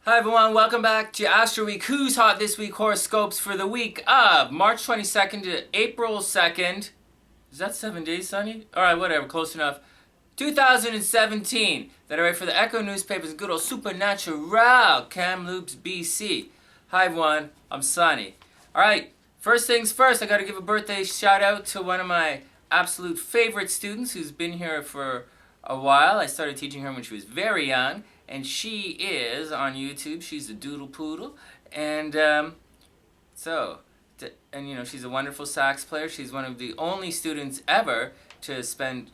Hi everyone, welcome back to Astro Week. Who's hot this week? Horoscopes for the week of March 22nd to April 2nd. Is that 7 days, Sonny? Alright, whatever, close enough. 2017. That I write for the Echo newspapers, good old Supernatural, Kamloops, BC. Hi everyone, I'm Sonny. Alright, first things first, I gotta give a birthday shout out to one of my absolute favorite students who's been here for a while. I started teaching her when she was very young. And she is on YouTube. She's a doodle poodle, and she's a wonderful sax player. She's one of the only students ever to spend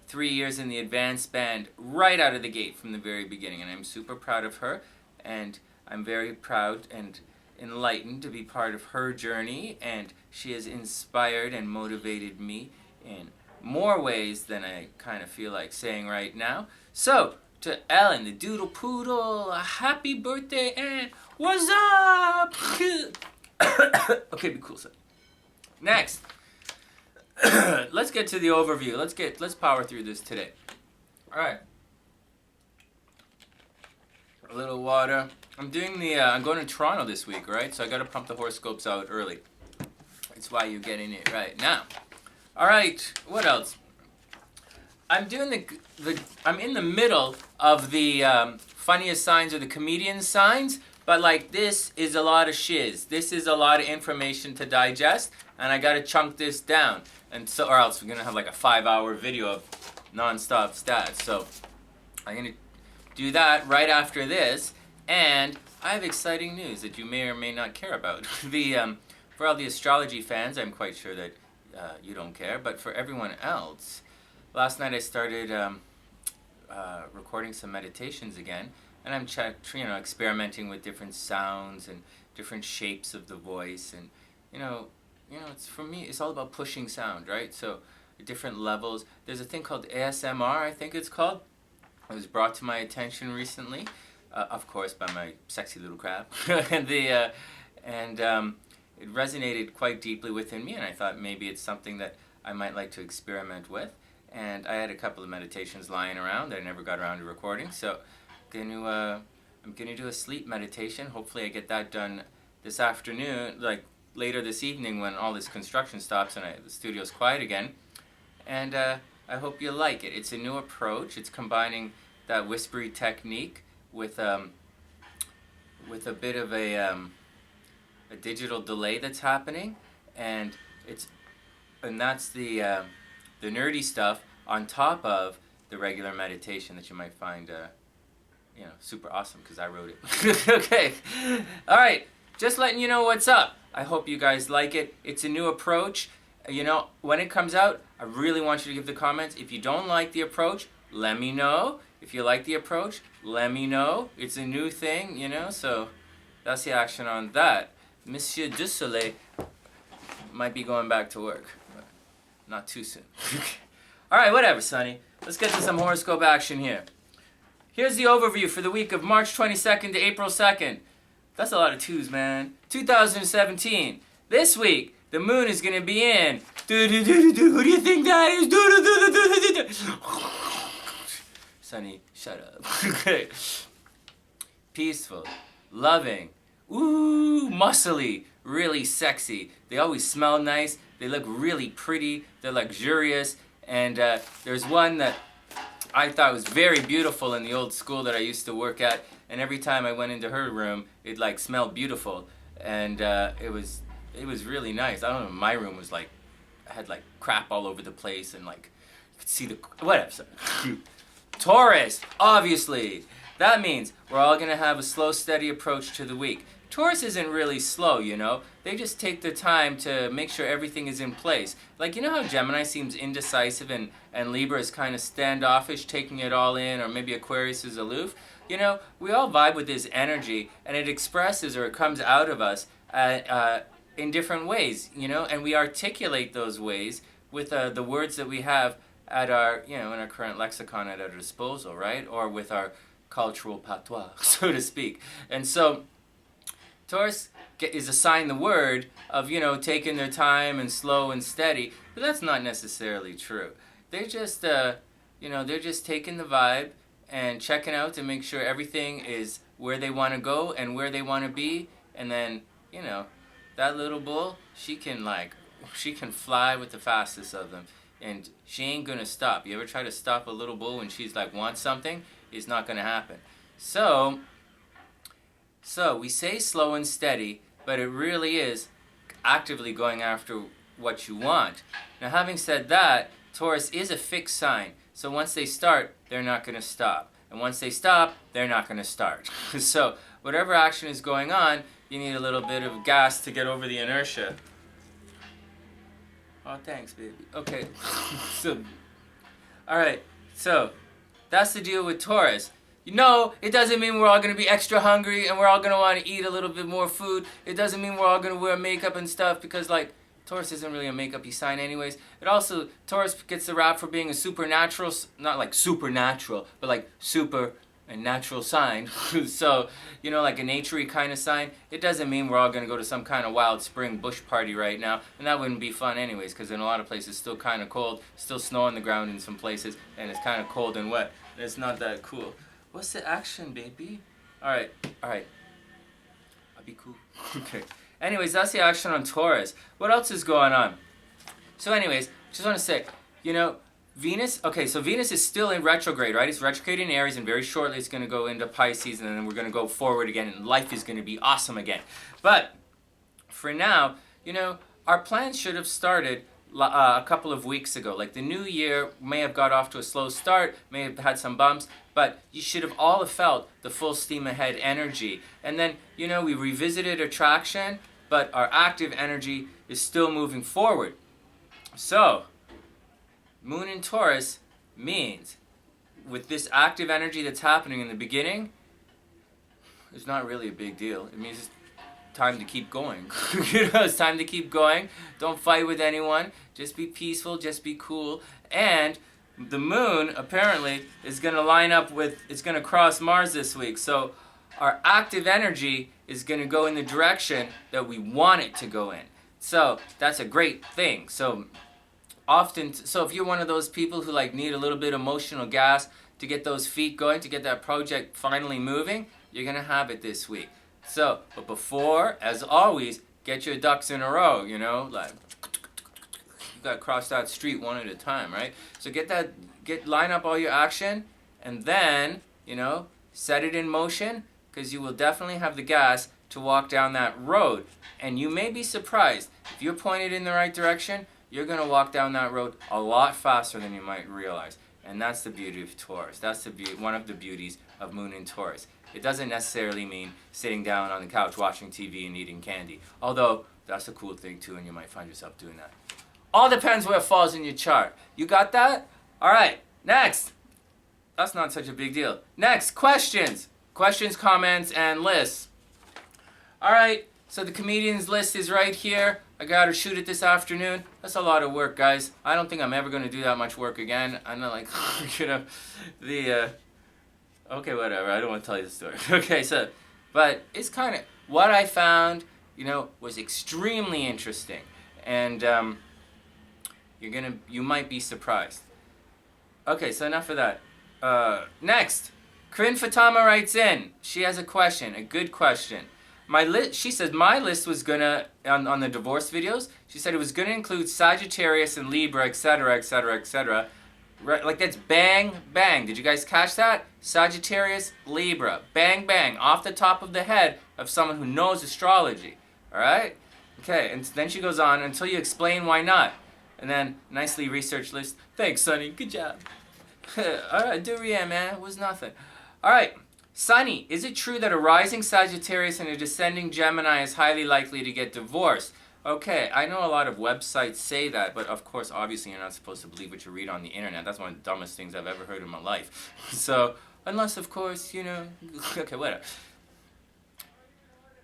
3 years in the advanced band right out of the gate from the very beginning. And I'm super proud of her, and I'm very proud and enlightened to be part of her journey. And she has inspired and motivated me in more ways than I kind of feel like saying right now. So, to Ellen, the doodle poodle, a happy birthday and what's up? Okay, be cool, son. Next, let's get to the overview. Let's power through this today. All right. A little water. I'm going to Toronto this week, right? So I got to pump the horoscopes out early. That's why you're getting it right now. All right. What else? I'm in the middle of the funniest signs or the comedian signs, but like this is a lot of shiz. This is a lot of information to digest, and I gotta chunk this down, or else we're gonna have like a 5-hour video of non-stop stats. So I'm gonna do that right after this, and I have exciting news that you may or may not care about. For all the astrology fans, I'm quite sure that you don't care, but for everyone else. Last night I started recording some meditations again, and I'm experimenting with different sounds and different shapes of the voice, and it's for me it's all about pushing sound, right? So different levels. There's a thing called ASMR, I think it's called. It was brought to my attention recently, of course by my sexy little crab, and it resonated quite deeply within me, and I thought maybe it's something that I might like to experiment with. And I had a couple of meditations lying around that I never got around to recording, so I'm gonna do a sleep meditation. Hopefully I get that done this afternoon, like later this evening when all this construction stops and the studio's quiet again. And I hope you like it. It's a new approach. It's combining that whispery technique with a bit of a digital delay that's happening, and that's the nerdy stuff on top of the regular meditation that you might find, super awesome because I wrote it. Okay, all right, just letting you know what's up. I hope you guys like it. It's a new approach. When it comes out, I really want you to give the comments. If you don't like the approach, let me know. If you like the approach, let me know. It's a new thing, so that's the action on that. Monsieur Du Soleil might be going back to work. Not too soon. Alright, whatever, Sonny. Let's get to some horoscope action here. Here's the overview for the week of March 22nd to April 2nd. That's a lot of twos, man. 2017. This week, the moon is going to be in. Who do you think that is? Sonny, shut up. Okay. Peaceful. Loving. Ooh, muscly. Really sexy. They always smell nice. They look really pretty. They're luxurious. And there's one that I thought was very beautiful in the old school that I used to work at. And every time I went into her room, it smelled beautiful. And it was really nice. I don't know. My room was had crap all over the place, and you could see whatever. Taurus, obviously. That means we're all gonna have a slow, steady approach to the week. Taurus isn't really slow, They just take their time to make sure everything is in place. How Gemini seems indecisive and Libra is kind of standoffish, taking it all in, or maybe Aquarius is aloof? We all vibe with this energy, and it expresses or it comes out of us in different ways, and we articulate those ways with the words that we have at our, in our current lexicon at our disposal, right? Or with our cultural patois, so to speak. And so Taurus is assigned the word of, taking their time and slow and steady, but that's not necessarily true. They're just, they're just taking the vibe and checking out to make sure everything is where they want to go and where they want to be. And then, you know, that little bull, she can fly with the fastest of them. And she ain't going to stop. You ever try to stop a little bull when she's like wants something? It's not going to happen. So we say slow and steady, but it really is actively going after what you want. Now, having said that, Taurus is a fixed sign. So once they start, they're not going to stop. And once they stop, they're not going to start. So whatever action is going on, you need a little bit of gas to get over the inertia. Oh, thanks, baby. Okay. All right. So that's the deal with Taurus. You know, it doesn't mean we're all going to be extra hungry and we're all going to want to eat a little bit more food. It doesn't mean we're all going to wear makeup and stuff because, like, Taurus isn't really a makeup-y sign anyways. It also, Taurus gets the rap for being a supernatural, not like supernatural, but like super and natural sign. So, you know, like a naturey kind of sign. It doesn't mean we're all going to go to some kind of wild spring bush party right now. And that wouldn't be fun anyways, because in a lot of places it's still kind of cold, still snow on the ground in some places, and it's kind of cold and wet. And it's not that cool. What's the action, baby? Alright. I'll be cool. Okay. Anyways, that's the action on Taurus. What else is going on? So anyways, just want to say, you know, Venus, okay, so Venus is still in retrograde, right? It's retrograde in Aries, and very shortly it's going to go into Pisces, and then we're going to go forward again, and life is going to be awesome again. But for now, you know, our plans should have started a couple of weeks ago. Like the new year may have got off to a slow start, may have had some bumps, but you should have all felt the full steam ahead energy. And then, you know, we revisited attraction, but our active energy is still moving forward. So, Moon in Taurus means, with this active energy that's happening in the beginning, it's not really a big deal. It means it's time to keep going. You know, it's time to keep going. Don't fight with anyone. Just be peaceful. Just be cool. And the moon, apparently, is going to line up with, it's going to cross Mars this week. So our active energy is going to go in the direction that we want it to go in. So that's a great thing. So if you're one of those people who like need a little bit of emotional gas to get those feet going, to get that project finally moving, you're going to have it this week. So, but before, as always, get your ducks in a row, you know, like, you got to cross that street one at a time, right? So line up all your action, and then, you know, set it in motion, because you will definitely have the gas to walk down that road. And you may be surprised, if you're pointed in the right direction, you're going to walk down that road a lot faster than you might realize. And that's the beauty of Taurus. That's one of the beauties of Moon in Taurus. It doesn't necessarily mean sitting down on the couch watching TV and eating candy. Although, that's a cool thing too, and you might find yourself doing that. All depends where it falls in your chart. You got that? Alright, next. That's not such a big deal. Next, questions. Questions, comments, and lists. Alright, so the comedians list is right here. I gotta shoot it this afternoon. That's a lot of work, guys. I don't think I'm ever gonna do that much work again. I'm not like, you know, okay, whatever. I don't want to tell you the story. Okay, so, but it's kind of, what I found, you know, was extremely interesting. And you might be surprised. Okay, so enough of that. Next, Corinne Fatama writes in. She has a question, a good question. She says my list was gonna, on the divorce videos, she said it was gonna include Sagittarius and Libra, etc., etc., etc. Right, like that's bang, bang. Did you guys catch that? Sagittarius, Libra. Bang, bang. Off the top of the head of someone who knows astrology. Alright? Okay, and then she goes on, until you explain why not. And then, nicely researched list. Thanks, Sonny. Good job. Alright, Durian, man. It was nothing. Alright. Sonny, is it true that a rising Sagittarius and a descending Gemini is highly likely to get divorced? Okay, I know a lot of websites say that, but of course, obviously, you're not supposed to believe what you read on the internet. That's one of the dumbest things I've ever heard in my life. So, unless, of course, you know, okay, whatever.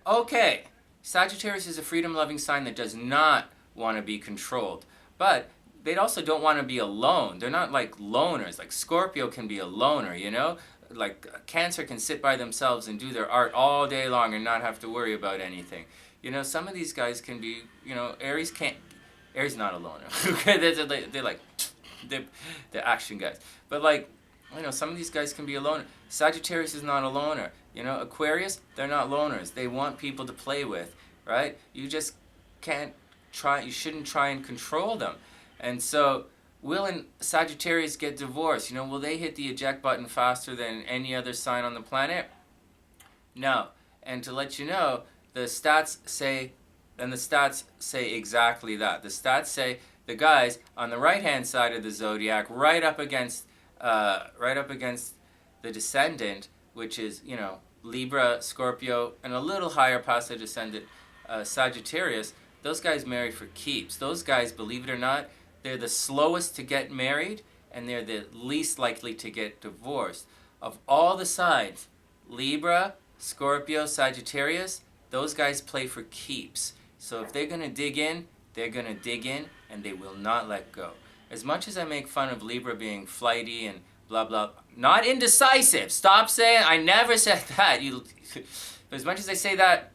Okay, Sagittarius is a freedom-loving sign that does not want to be controlled. But they also don't want to be alone. They're not like loners. Like Scorpio can be a loner, you know? Like Cancer can sit by themselves and do their art all day long and not have to worry about anything. You know, some of these guys can be, you know, Aries not a loner. Okay, they're action guys. But like, some of these guys can be a loner. Sagittarius is not a loner. Aquarius, they're not loners. They want people to play with, right? You just can't try, you shouldn't try and control them. And so, will Sagittarius get divorced? Will they hit the eject button faster than any other sign on the planet? No. And to let you know, the stats say exactly that. The stats say the guys on the right-hand side of the zodiac, right up against the descendant, which is, Libra, Scorpio, and a little higher past the descendant, Sagittarius, those guys marry for keeps. Those guys, believe it or not, they're the slowest to get married, and they're the least likely to get divorced. Of all the signs, Libra, Scorpio, Sagittarius, those guys play for keeps. So if they're going to dig in, they're going to dig in, and they will not let go. As much as I make fun of Libra being flighty and blah, blah, not indecisive. Stop saying, I never said that. But as much as I say that,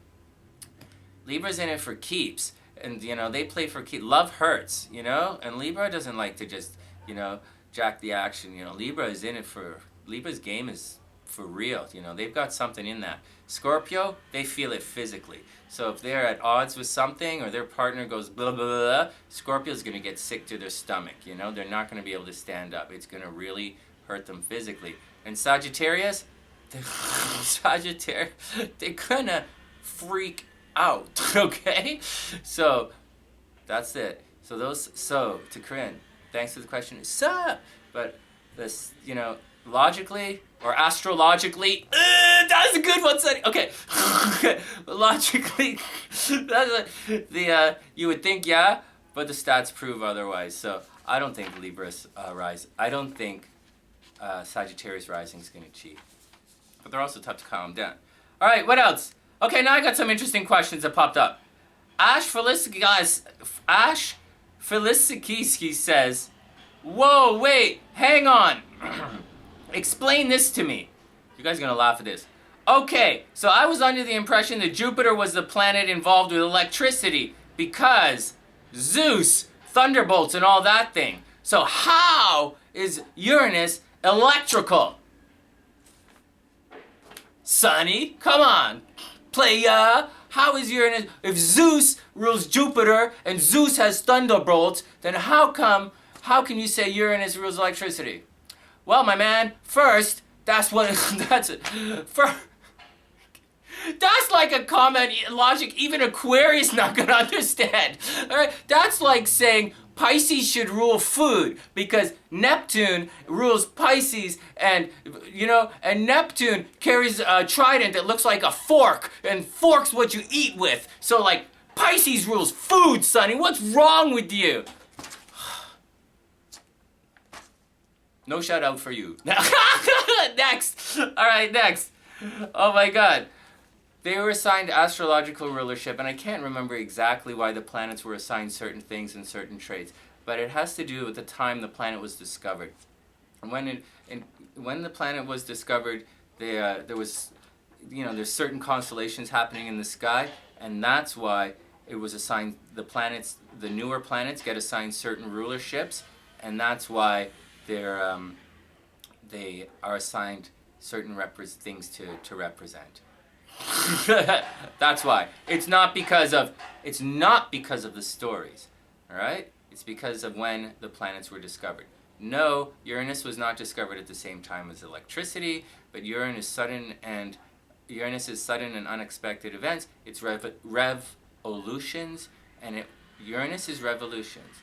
Libra's in it for keeps. And, they play for keeps. Love hurts, And Libra doesn't like to just, jack the action. Libra is in it for, Libra's game is for real. They've got something in that. Scorpio, they feel it physically. So if they're at odds with something or their partner goes blah, blah, blah, blah, Scorpio's going to get sick to their stomach. They're not going to be able to stand up. It's going to really hurt them physically. And Sagittarius, they're going to freak out, okay? So that's it. So to Corinne, thanks for the question. But this, logically or astrologically, that's a good one, Sonny. Okay, logically, you would think but the stats prove otherwise. So I don't think Libra's rise. I don't think Sagittarius rising is going to cheat. But they're also tough to calm down. All right, what else? Okay, now I got some interesting questions that popped up. Ash Felicikiski says, whoa, wait, hang on. Explain this to me. You guys are going to laugh at this. Okay, so I was under the impression that Jupiter was the planet involved with electricity because Zeus, thunderbolts, and all that thing. So how is Uranus electrical? Sonny, come on. Playa, how is Uranus? If Zeus rules Jupiter and Zeus has thunderbolts, then how can you say Uranus rules electricity? Well, my man, first, that's like a common logic even Aquarius not gonna understand. All right, that's like saying Pisces should rule food because Neptune rules Pisces, and and Neptune carries a trident that looks like a fork, and fork's what you eat with. So like Pisces rules food, Sonny. What's wrong with you? No shout out for you. Next. All right, next. Oh my God. They were assigned astrological rulership, and I can't remember exactly why the planets were assigned certain things and certain traits, but it has to do with the time the planet was discovered. And when the planet was discovered, there was, there's certain constellations happening in the sky, and that's why it was assigned. The newer planets get assigned certain rulerships, and that's why they are assigned certain things to represent. That's why. It's not because of the stories, all right? It's because of when the planets were discovered. No, Uranus was not discovered at the same time as electricity, but Uranus is sudden and unexpected events. It's revolutions, and Uranus is revolutions,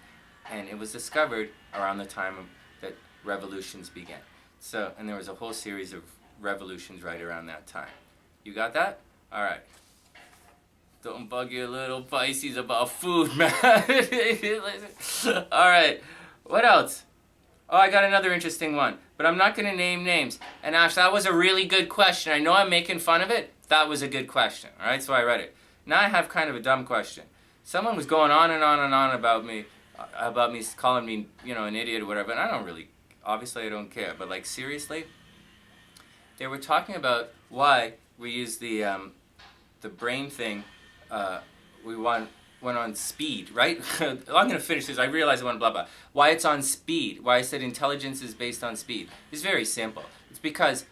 and it was discovered around the time that revolutions began. So, and there was a whole series of revolutions right around that time. You got that? All right. Don't bug your little Pisces about food, man. All right. What else? Oh, I got another interesting one, but I'm not going to name names. And Ash, that was a really good question. I know I'm making fun of it. That was a good question. All right, so I read it. Now I have kind of a dumb question. Someone was going on and on and on about me calling me, an idiot or whatever, and I don't really, obviously I don't care, but like seriously, they were talking about why we use the brain thing. We want went on speed, right? I'm going to finish this. I realize I went blah, blah. Why it's on speed, why I said intelligence is based on speed. It's very simple. It's because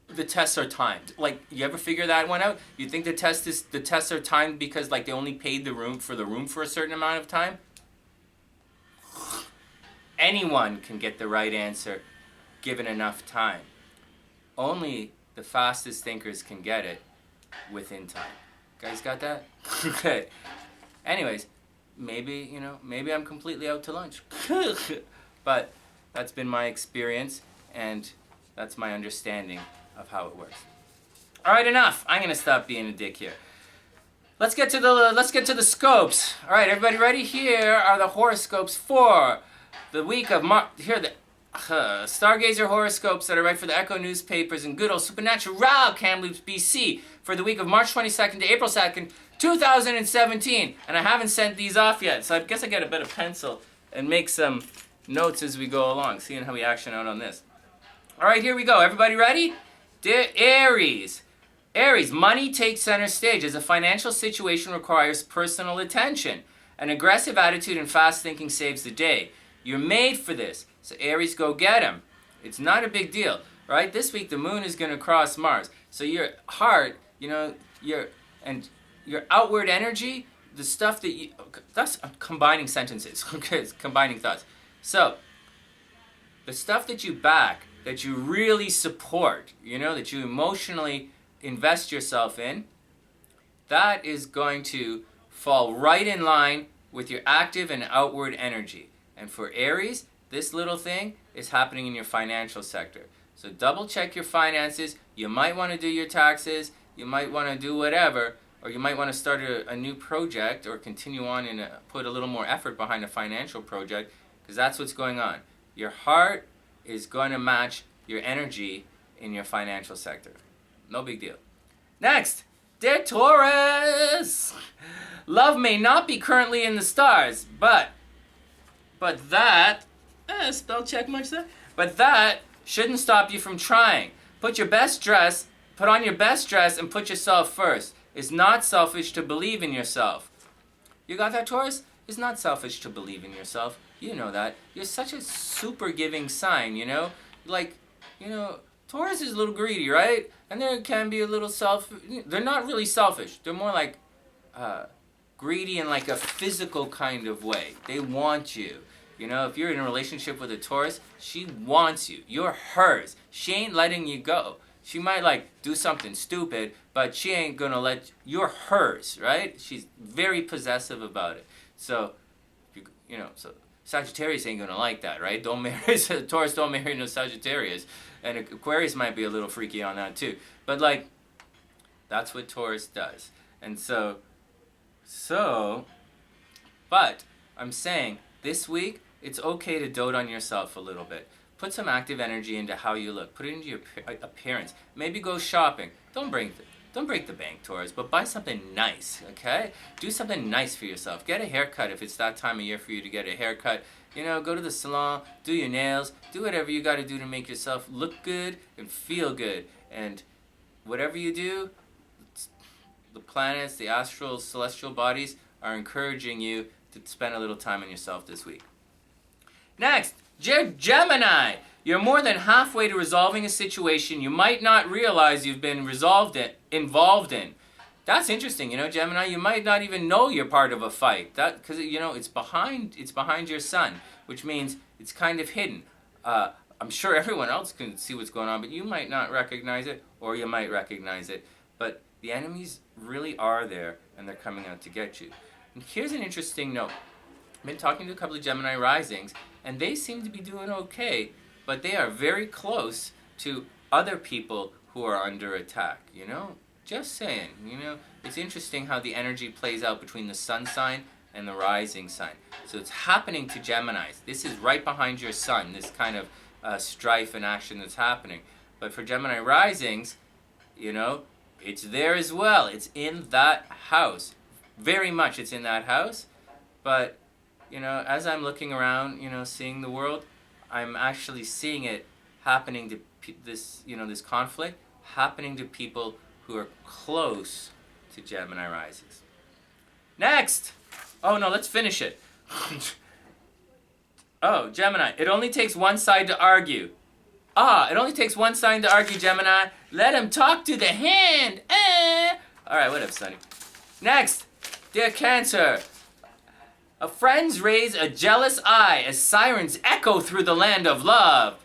the tests are timed. Like, you ever figure that one out? You think the tests are timed because like they only paid the room for a certain amount of time? Anyone can get the right answer given enough time. Only the fastest thinkers can get it within time. Guys got that? Okay. Anyways, maybe I'm completely out to lunch. But that's been my experience, and that's my understanding of how it works. All right, enough. I'm gonna stop being a dick here. Let's get to the scopes. All right, everybody ready? Here are the horoscopes for the week of March. Here are the Stargazer horoscopes that I write for the Echo newspapers and good old Supernatural Kamloops, BC, for the week of March 22nd to April 2nd, 2017. And I haven't sent these off yet, so I guess I get a bit of pencil and make some notes as we go along, seeing how we action out on this. All right, here we go. Everybody ready? Dear Aries. Aries, money takes center stage as a financial situation requires personal attention. An aggressive attitude and fast thinking saves the day. You're made for this. So Aries, go get him. It's not a big deal, right? This week the moon is going to cross Mars. So your heart, your outward energy, the stuff that you, that's combining sentences, okay, it's combining thoughts. So the stuff that you back, that you really support, that you emotionally invest yourself in, that is going to fall right in line with your active and outward energy. And for Aries, this little thing is happening in your financial sector. So double check your finances. You might want to do your taxes. You might want to do whatever. Or you might want to start a new project or continue on and put a little more effort behind a financial project, because that's what's going on. Your heart is going to match your energy in your financial sector. No big deal. Next, dear Taurus. Love may not be currently in the stars, but that, spell check much there? But that shouldn't stop you from trying. Put on your best dress and put yourself first. It's not selfish to believe in yourself. You got that, Taurus? It's not selfish to believe in yourself. You know that. You're such a super giving sign, Taurus is a little greedy, right? And there can be a little they're not really selfish. They're more like greedy in like a physical kind of way. They want you. If you're in a relationship with a Taurus, she wants you. You're hers. She ain't letting you go. She might do something stupid, but she ain't gonna you're hers, right? She's very possessive about it. So, so Sagittarius ain't gonna like that, right? Don't marry Taurus. Don't marry no Sagittarius, and Aquarius might be a little freaky on that too. But that's what Taurus does, and but I'm saying this week, it's okay to dote on yourself a little bit. Put some active energy into how you look. Put it into your appearance. Maybe go shopping. Don't break the bank, Taurus, but buy something nice, okay? Do something nice for yourself. Get a haircut if it's that time of year for you to get a haircut. Go to the salon, do your nails, do whatever you got to do to make yourself look good and feel good. And whatever you do, the planets, the astral, celestial bodies are encouraging you to spend a little time on yourself this week. Next, Gemini. You're more than halfway to resolving a situation you might not realize you've been involved in. That's interesting, Gemini. You might not even know you're part of a fight. Because it's behind your sun, which means it's kind of hidden. I'm sure everyone else can see what's going on, but you might not recognize it, or you might recognize it. But the enemies really are there, and they're coming out to get you. And here's an interesting note. I've been talking to a couple of Gemini risings, and they seem to be doing okay, but they are very close to other people who are under attack, Just saying, It's interesting how the energy plays out between the sun sign and the rising sign. So it's happening to Geminis. This is right behind your sun, this kind of strife and action that's happening. But for Gemini risings, it's there as well. It's in that house. Very much it's in that house. But, as I'm looking around, seeing the world, I'm actually seeing it happening to this conflict, happening to people who are close to Gemini risings. Next! Oh no, let's finish it. Oh, Gemini, it only takes one side to argue. It only takes one side to argue, Gemini. Let him talk to the hand. Alright, whatever, Sonny. Next, dear Cancer. Friends raise a jealous eye as sirens echo through the land of love.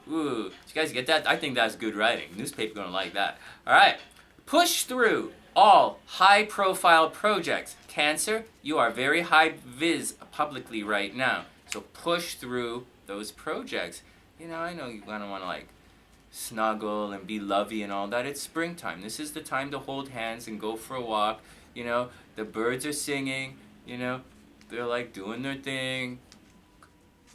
Ooh, did you guys get that? I think that's good writing. Newspaper gonna like that. Alright, push through all high-profile projects. Cancer, you are very high-vis publicly right now. So push through those projects. You know, I know you kind of want to like snuggle and be lovey and all that. It's springtime. This is the time to hold hands and go for a walk. You know, the birds are singing. You know, they're like doing their thing.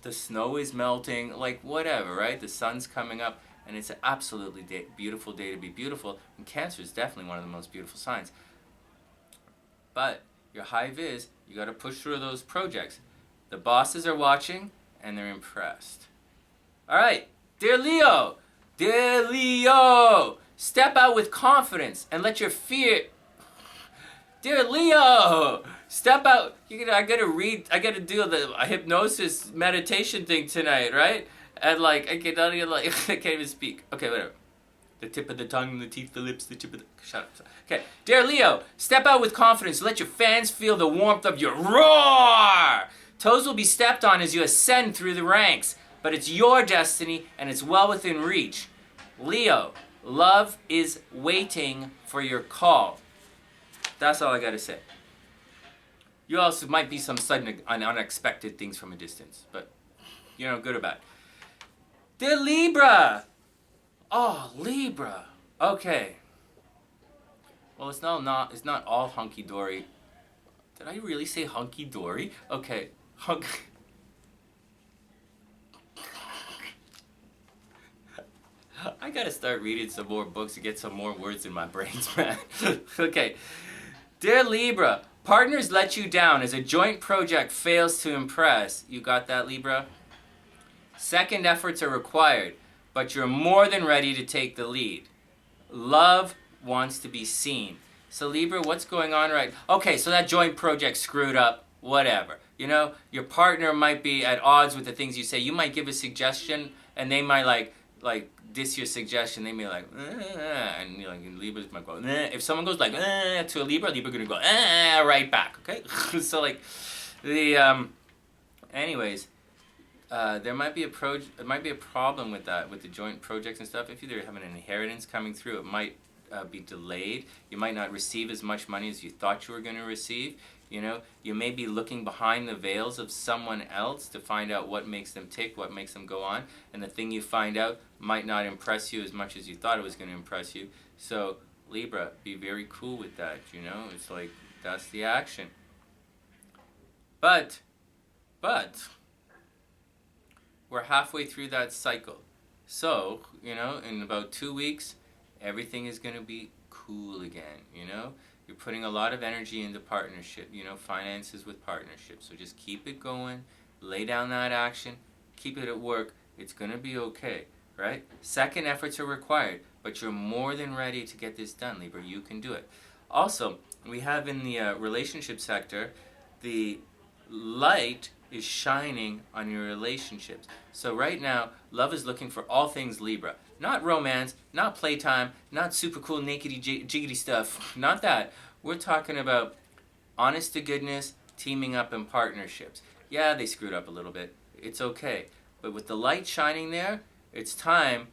The snow is melting. Like whatever, right? The sun's coming up. And it's an absolutely beautiful day to be beautiful. And Cancer is definitely one of the most beautiful signs. But you're high vis. You got to push through those projects. The bosses are watching, and they're impressed. All right, dear Leo, step out with confidence and let your fear. Dear Leo, step out. I gotta do a hypnosis meditation thing tonight, right? And like, I can't even speak. Okay, whatever. The tip of the tongue, the teeth, the lips, the tip of the... Shut up. Okay, dear Leo, step out with confidence. Let your fans feel the warmth of your roar. Toes will be stepped on as you ascend through the ranks, but it's your destiny and it's well within reach. Leo, love is waiting for your call. That's all I gotta say. You also might be some sudden and unexpected things from a distance, but you know, good or bad. Dear Libra! Oh, Libra. Okay. Well, it's not all hunky-dory. Did I really say hunky-dory? Okay. I gotta start reading some more books to get some more words in my brains, man. Okay. Dear Libra, partners let you down as a joint project fails to impress. You got that, Libra? Second efforts are required, but you're more than ready to take the lead. Love wants to be seen. So Libra, what's going on right? Okay, so that joint project screwed up. Whatever. You know, your partner might be at odds with the things you say. You might give a suggestion, and they might like diss your suggestion. They may be like, and you know, like Libras might go. If someone goes like to a Libra gonna go right back. Okay, so like the anyways, there might be a problem with that, with the joint projects and stuff. If you have an inheritance coming through, it might be delayed. You might not receive as much money as you thought you were going to receive. You know, you may be looking behind the veils of someone else to find out what makes them tick, what makes them go on, and the thing you find out might not impress you as much as you thought it was going to impress you. So, Libra, be very cool with that, you know? It's like, that's the action. But, we're halfway through that cycle. So, you know, in about 2 weeks, everything is going to be cool again, you know? You're putting a lot of energy into partnership, you know, finances with partnership. So just keep it going, lay down that action, keep it at work. It's going to be okay, right? Second efforts are required, but you're more than ready to get this done, Libra. You can do it. Also, we have in the relationship sector, the light is shining on your relationships. So right now, love is looking for all things Libra. Not romance, not playtime, not super cool nakedy jiggity stuff. Not that. We're talking about honest to goodness, teaming up in partnerships. Yeah, they screwed up a little bit. It's okay. But with the light shining there, it's time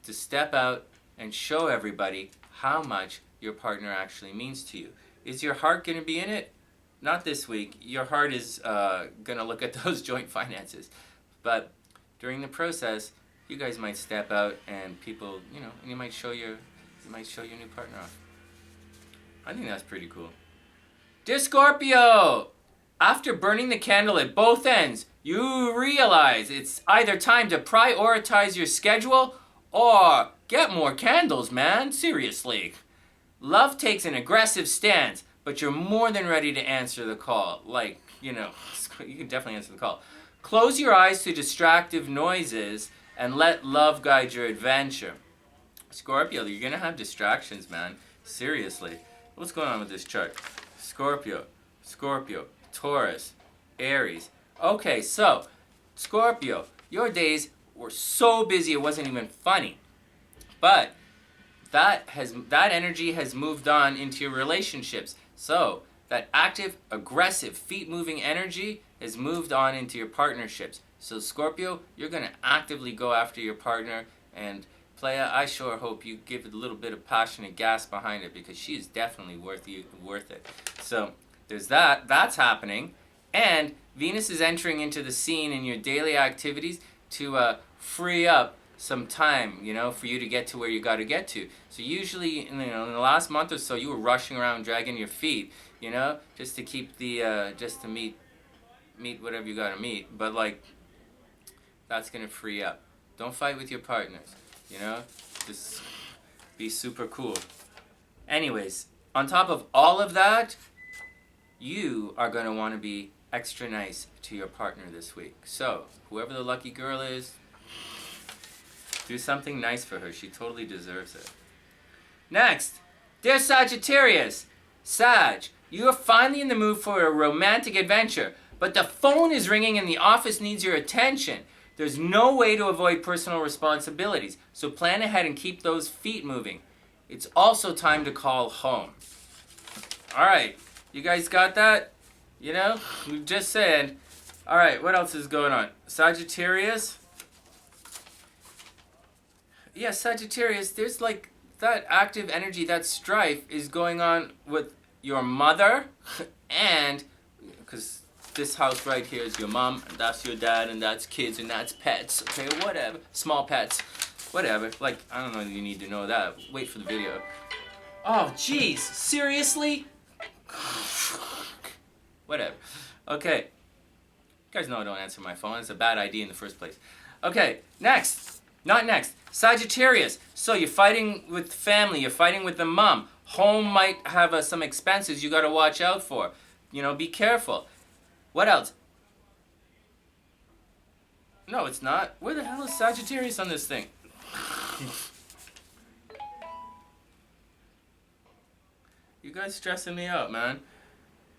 to step out and show everybody how much your partner actually means to you. Is your heart going to be in it? Not this week. Your heart is going to look at those joint finances. But during the process, you guys might step out and people, you know, and you might show your new partner off. I think that's pretty cool. Dear Scorpio, after burning the candle at both ends, you realize it's either time to prioritize your schedule or get more candles, man. Seriously. Love takes an aggressive stance, but you're more than ready to answer the call. Like, you know, you can definitely answer the call. Close your eyes to distractive noises and let love guide your adventure. Scorpio, you're going to have distractions, man. Seriously. What's going on with this chart? Scorpio, Scorpio, Taurus, Aries. Okay, so Scorpio, your days were so busy it wasn't even funny. But that energy has moved on into your relationships. So that active, aggressive, feet-moving energy has moved on into your partnerships. So Scorpio, you're going to actively go after your partner, and Playa, I sure hope you give it a little bit of passion and gas behind it, because she is definitely worth it. So there's that's happening, and Venus is entering into the scene in your daily activities to free up some time, for you to get to where you got to get to. So usually, in the last month or so, you were rushing around, dragging your feet, just to keep just to meet whatever you got to meet. But that's gonna free up. Don't fight with your partners, just be super cool. Anyways, on top of all of that, you are gonna want to be extra nice to your partner this week. So whoever the lucky girl is, do something nice for her. She totally deserves it. Next, dear Sagittarius. Sag, you are finally in the mood for a romantic adventure, but the phone is ringing and the office needs your attention. There's no way to avoid personal responsibilities, so plan ahead and keep those feet moving. It's also time to call home. All right, you guys got that? We just said. All right, what else is going on? Sagittarius. Yeah, Sagittarius, there's that active energy, that strife is going on with your mother, and because this house right here is your mom, and that's your dad, and that's kids, and that's pets, okay, whatever, small pets, whatever, I don't know if you need to know that, wait for the video. Oh, jeez, seriously? Whatever, okay, you guys know I don't answer my phone, it's a bad idea in the first place. Okay, next. Sagittarius. So you're fighting with family. You're fighting with the mom. Home might have some expenses you got to watch out for. Be careful. What else? No, it's not. Where the hell is Sagittarius on this thing? You guys stressing me out, man.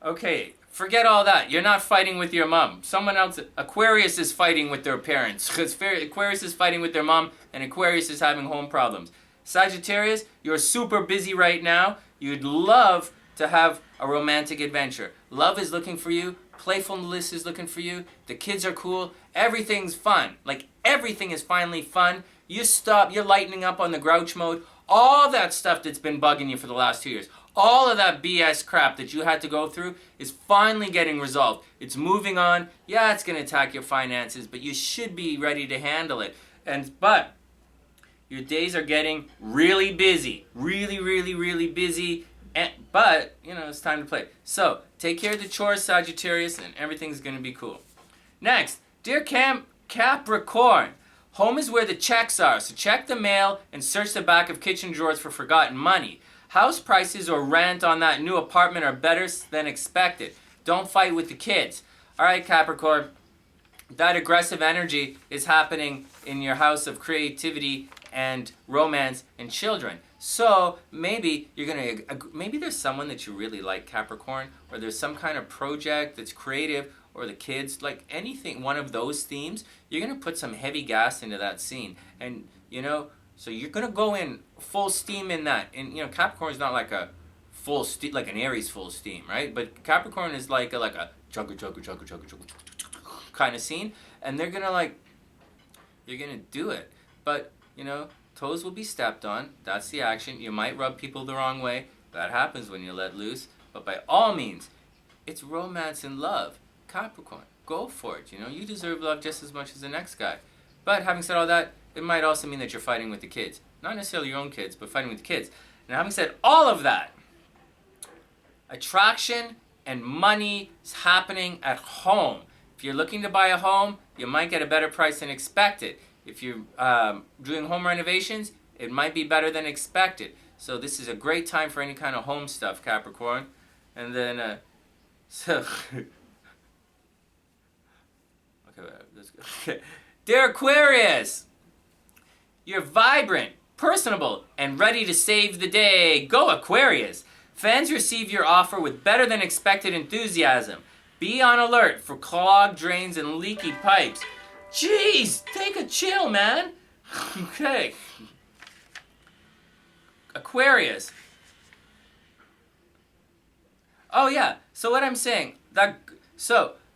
Okay, forget all that. You're not fighting with your mom. Someone else, Aquarius is fighting with their parents. Because Aquarius is fighting with their mom, and Aquarius is having home problems. Sagittarius, you're super busy right now. You'd love to have a romantic adventure. Love is looking for you. Playfulness is looking for you. The kids are cool. Everything's fun. Everything is finally fun. You're lightening up on the grouch mode. All that stuff that's been bugging you for the last 2 years. All of that BS crap that you had to go through is finally getting resolved. It's moving on. Yeah, it's going to attack your finances, but you should be ready to handle it. But your days are getting really busy. Really, really, really busy. But, it's time to play. So, take care of the chores, Sagittarius, and everything's going to be cool. Next, dear Capricorn. Home is where the checks are, so check the mail and search the back of kitchen drawers for forgotten money. House prices or rent on that new apartment are better than expected. Don't fight with the kids. All right, Capricorn, that aggressive energy is happening in your house of creativity and romance and children. So maybe maybe there's someone that you really like, Capricorn, or there's some kind of project that's creative, or the kids, anything, one of those themes, you're going to put some heavy gas into that scene. And, so you're going to go in full steam in that. And, Capricorn is not like a full steam, like an Aries full steam, right? But Capricorn is like a chugga kind of scene. And they're going to you're going to do it. But, toes will be stepped on. That's the action. You might rub people the wrong way. That happens when you let loose. But by all means, it's romance and love. Capricorn, go for it. You deserve love just as much as the next guy. But having said all that, it might also mean that you're fighting with the kids. Not necessarily your own kids, but fighting with the kids. Now, having said all of that, attraction and money is happening at home. If you're looking to buy a home, you might get a better price than expected. If you're doing home renovations, it might be better than expected. So this is a great time for any kind of home stuff, Capricorn. And then, Okay. Dear Aquarius, you're vibrant, personable, and ready to save the day. Go Aquarius! Fans receive your offer with better than expected enthusiasm. Be on alert for clogged drains and leaky pipes. Jeez, take a chill, man. Okay. Aquarius. Oh yeah, so what I'm saying,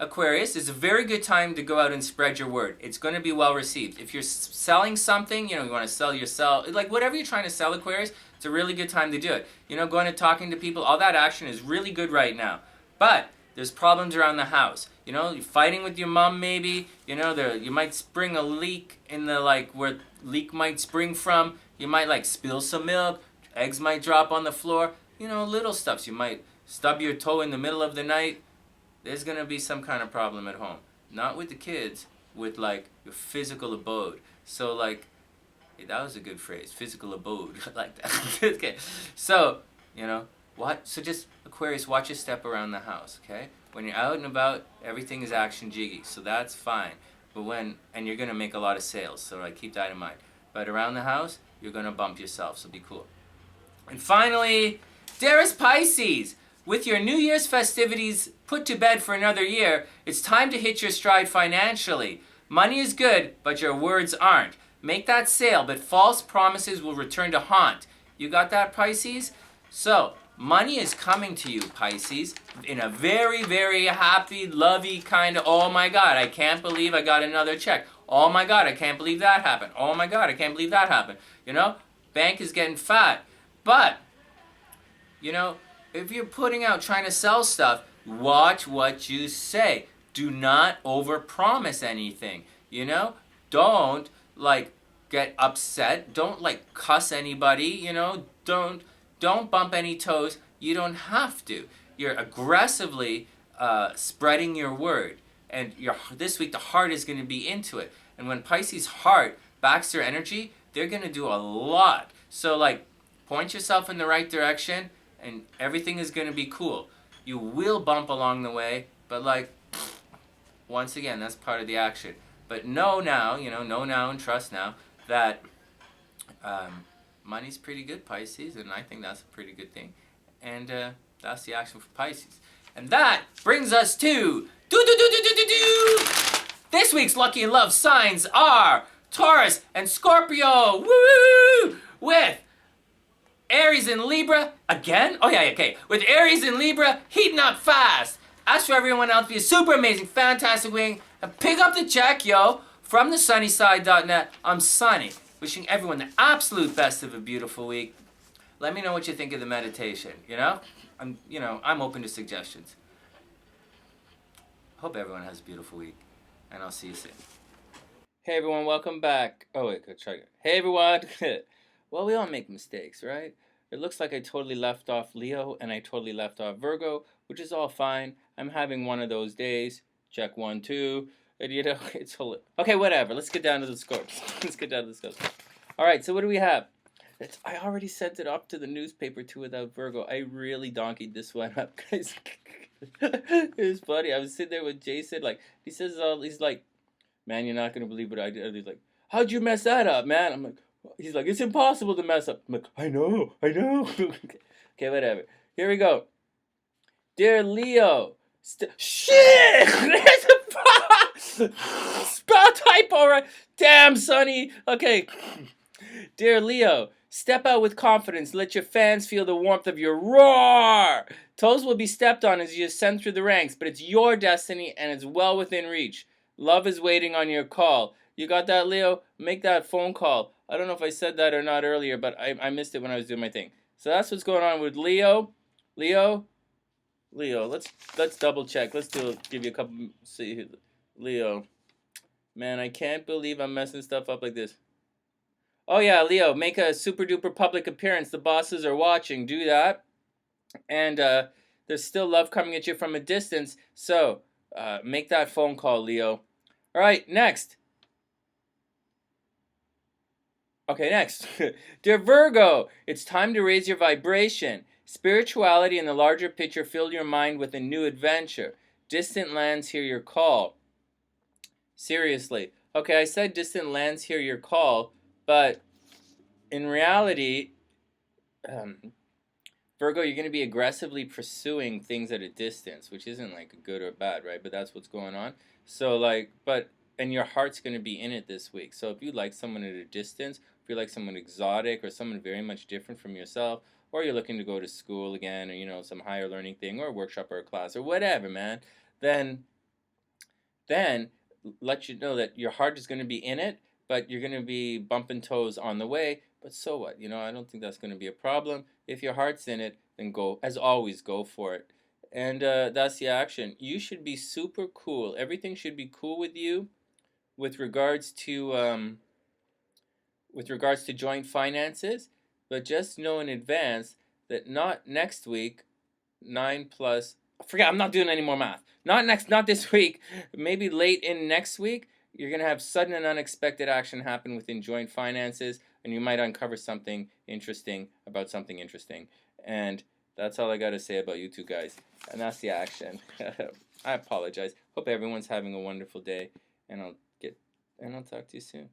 Aquarius is a very good time to go out and spread your word. It's going to be well received. If you're selling something, you want to sell yourself, like whatever you're trying to sell, Aquarius, it's a really good time to do it. Going and talking to people, all that action is really good right now. But there's problems around the house. You're fighting with your mom maybe. You might spring a leak in the, where leak might spring from. You might, spill some milk. Eggs might drop on the floor. Little stuffs. You might stub your toe in the middle of the night. There's going to be some kind of problem at home. Not with the kids, with, your physical abode. So, hey, that was a good phrase, physical abode. I like that. Okay. So, So just, Aquarius, watch your step around the house, okay? When you're out and about, everything is action jiggy, so that's fine. But and you're going to make a lot of sales, so keep that in mind. But around the house, you're going to bump yourself, so be cool. And finally, dearest Pisces, with your New Year's festivities put to bed for another year, it's time to hit your stride financially. Money is good, but your words aren't. Make that sale, but false promises will return to haunt. You got that, Pisces? So, money is coming to you, Pisces, in a very, very happy, lovey kind of, oh my God, I can't believe I got another check. Oh my God, I can't believe that happened. Oh my God, I can't believe that happened. Bank is getting fat. But, if you're putting out trying to sell stuff, watch what you say. Do not overpromise anything. Don't get upset. Don't cuss anybody. Don't bump any toes. You don't have to. You're aggressively spreading your word, and this week the heart is going to be into it. And when Pisces' heart backs their energy, they're going to do a lot. So point yourself in the right direction, and everything is going to be cool. You will bump along the way, but once again, that's part of the action. But know now and trust now that money's pretty good, Pisces, and I think that's a pretty good thing. And that's the action for Pisces. And that brings us to this week's lucky and love signs are Taurus and Scorpio. Woo! With Aries and Libra, again? Oh yeah, okay. With Aries and Libra, heating up fast. As for everyone else, be a super amazing, fantastic week. And pick up the check, yo. From thesunnyside.net, I'm Sonny. Wishing everyone the absolute best of a beautiful week. Let me know what you think of the meditation, I'm open to suggestions. Hope everyone has a beautiful week. And I'll see you soon. Hey everyone, welcome back. Oh wait, go try again. Hey everyone. Well, we all make mistakes, right? It looks like I totally left off Leo and I totally left off Virgo, which is all fine. I'm having one of those days. Check 1, 2. And it's okay, whatever. Let's get down to the scopes. All right, so what do we have? I already sent it up to the newspaper too without Virgo. I really donkeyed this one up, guys. It was funny. I was sitting there with Jason, he says, he's like, man, you're not going to believe what I did. He's like, how'd you mess that up, man? I'm like, he's like, it's impossible to mess up. I'm like, I know. Okay, whatever. Here we go. Dear Leo. Shit! There's a spell typo, right? Damn, Sonny. Okay. Dear Leo, step out with confidence. Let your fans feel the warmth of your roar. Toes will be stepped on as you ascend through the ranks, but it's your destiny and it's well within reach. Love is waiting on your call. You got that, Leo? Make that phone call. I don't know if I said that or not earlier, but I missed it when I was doing my thing. So that's what's going on with Leo. Leo, let's double check. Give you a couple. See, Leo. Man, I can't believe I'm messing stuff up like this. Oh yeah, Leo, make a super duper public appearance. The bosses are watching. Do that. And there's still love coming at you from a distance. So make that phone call, Leo. All right, next. Okay, next. Dear Virgo, it's time to raise your vibration. Spirituality and the larger picture fill your mind with a new adventure. Distant lands hear your call. Seriously. Okay, I said distant lands hear your call, but in reality, Virgo, you're going to be aggressively pursuing things at a distance, which isn't like good or bad, right? But that's what's going on. So like, and your heart's going to be in it this week. So if you like someone at a distance, if you like someone exotic or someone very much different from yourself, or you're looking to go to school again, or some higher learning thing, or a workshop or a class or whatever, man, then then let you know that your heart is going to be in it, but you're going to be bumping toes on the way. But so what? I don't think that's going to be a problem. If your heart's in it, then go, as always, go for it. And that's the action. You should be super cool. Everything should be cool with you with regards to joint finances. But just know in advance that not next week, 9 plus, forget, I'm not doing any more math. Not this week. Maybe late in next week, you're going to have sudden and unexpected action happen within joint finances, and you might uncover something interesting about something interesting. And that's all I got to say about you two guys. And that's the action. I apologize. Hope everyone's having a wonderful day, and I'll talk to you soon.